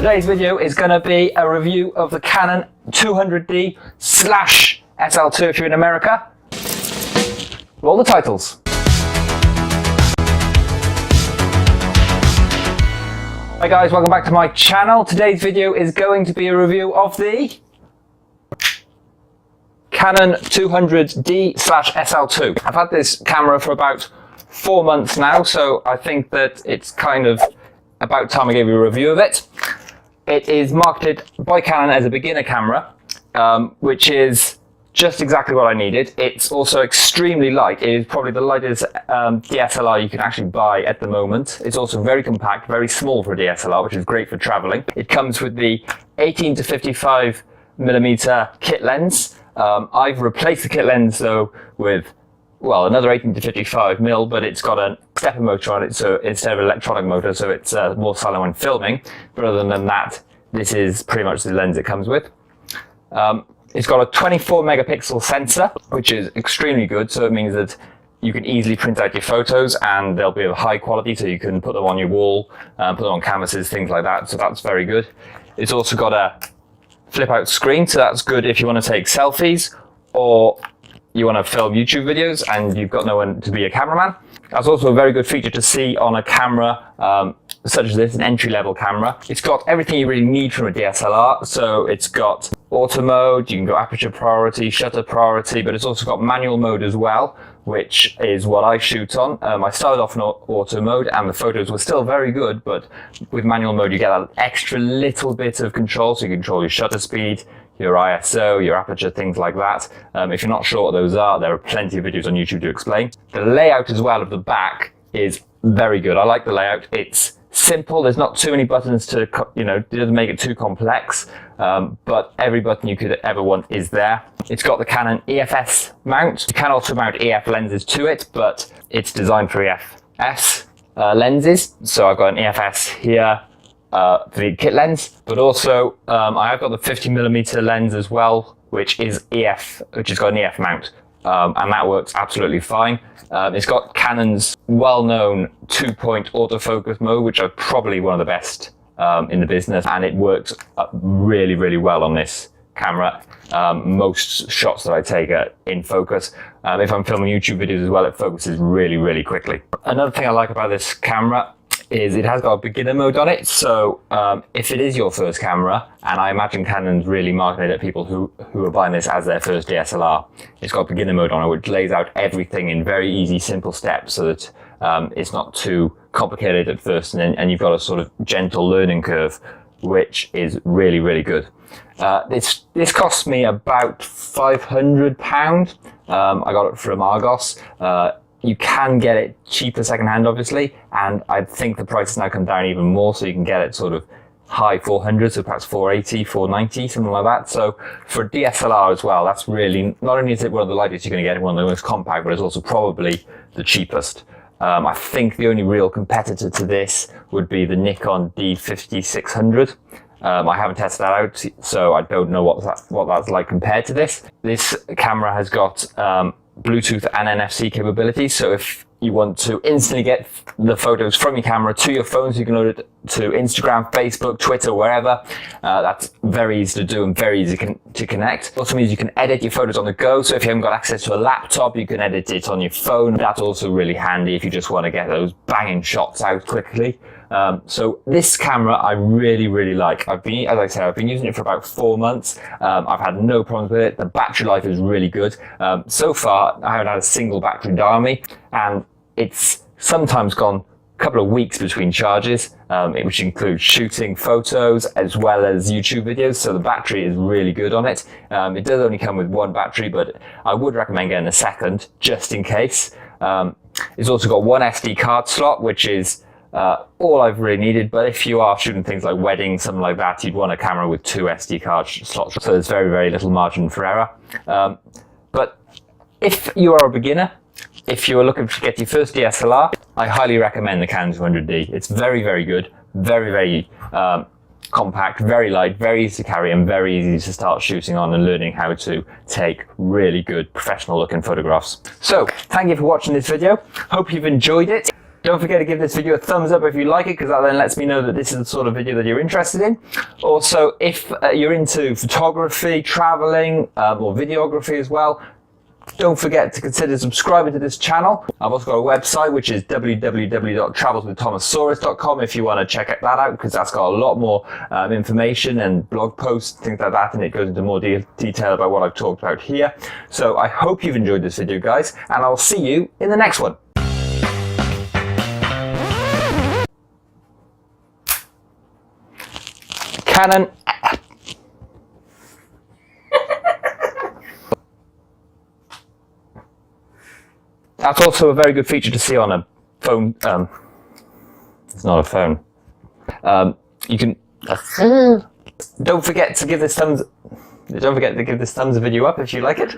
Today's video is going to be a review of the Canon 200D/SL2 if you're in America. Roll the titles. Hi guys, welcome back to my channel. Today's video is going to be a review of the Canon 200D/SL2. I've had this camera for about 4 months now, so I think that it's kind of about time I gave you a review of it. It is marketed by Canon as a beginner camera, which is just exactly what I needed. It's also extremely light. It is probably the lightest DSLR you can actually buy at the moment. It's also very compact, very small for a DSLR, which is great for traveling. It comes with the 18 to 55mm kit lens. I've replaced the kit lens though with, well, another 18 to 55mm, but it's got a stepper motor on it, so instead of an electronic motor, so it's more silent when filming. But other than that, this is pretty much the lens it comes with. It's got a 24 megapixel sensor, which is extremely good. So it means that you can easily print out your photos and they'll be of high quality, so you can put them on your wall, put them on canvases, things like that. So that's very good. It's also got a flip out screen, so that's good if you want to take selfies or you want to film YouTube videos and you've got no one to be a cameraman. That's also a very good feature to see on a camera such as this, an entry-level camera. It's got everything you really need from a DSLR. So it's got auto mode, you can go aperture priority, shutter priority, but it's also got manual mode as well, which is what I shoot on. I started off in auto mode and the photos were still very good, but with manual mode you get an extra little bit of control, so you control your shutter speed, your ISO, your aperture, things like that. If you're not sure what those are, there are plenty of videos on YouTube to explain. The layout as well of the back is very good. I like the layout. It's simple. There's not too many buttons to, it doesn't make it too complex, but every button you could ever want is there. It's got the Canon EFS mount. You can also mount EF lenses to it, but it's designed for EFS lenses. So I've got an EFS here for the kit lens, but also I have got the 50mm lens as well, which has got an EF mount, and that works absolutely fine. It's got Canon's well-known 2-point autofocus mode, which are probably one of the best in the business, and it works really, really well on this camera. Most shots that I take are in focus. If I'm filming YouTube videos as well, it focuses really, really quickly. Another thing I like about this camera is it has got a beginner mode on it, so if it is your first camera, and I imagine Canon's really marketing it at people who are buying this as their first DSLR, it's got beginner mode on it, which lays out everything in very easy, simple steps, so that it's not too complicated at first, and you've got a sort of gentle learning curve, which is really, really good. This cost me about £500. I got it from Argos. You can get it cheaper secondhand, obviously, and I think the price has now come down even more, so you can get it sort of high 400s, so perhaps 480, 490, something like that. So for a DSLR as well, that's really, not only is it one of the lightest you're going to get, one of the most compact, but it's also probably the cheapest. I think the only real competitor to this would be the Nikon D5600. I haven't tested that out, so I don't know what that's like compared to this. This camera has got Bluetooth and NFC capabilities, so if you want to instantly get the photos from your camera to your phone, so you can load it to Instagram, Facebook, Twitter, wherever. That's very easy to do and very easy to connect. Also means you can edit your photos on the go, so if you haven't got access to a laptop, you can edit it on your phone. That's also really handy if you just want to get those banging shots out quickly. So this camera I really, really like. As I said, I've been using it for about 4 months. I've had no problems with it. The battery life is really good. So far, I haven't had a single battery die on me, and it's sometimes gone a couple of weeks between charges, which includes shooting photos as well as YouTube videos. So the battery is really good on it. It does only come with one battery, but I would recommend getting a second just in case. It's also got one SD card slot, which is all I've really needed, but if you are shooting things like weddings, something like that, you'd want a camera with 2 SD card slots, so there's very, very little margin for error. But if you are a beginner, if you're looking to get your first DSLR, I highly recommend the Canon 200D. It's very, very good, very, very compact, very light, very easy to carry, and very easy to start shooting on and learning how to take really good professional looking photographs. So thank you for watching this video. Hope you've enjoyed it. Don't forget to give this video a thumbs up if you like it, because that then lets me know that this is the sort of video that you're interested in. Also, if you're into photography, traveling, or videography as well, don't forget to consider subscribing to this channel. I've also got a website, which is www.travelswiththomosaurus.com if you want to check that out, because that's got a lot more information and blog posts, things like that, and it goes into more detail about what I've talked about here. So I hope you've enjoyed this video, guys, and I'll see you in the next one. Canon. That's also a very good feature to see on a phone. It's not a phone. You can. Don't forget to give this thumbs. Don't forget to give this thumbs a video up if you like it.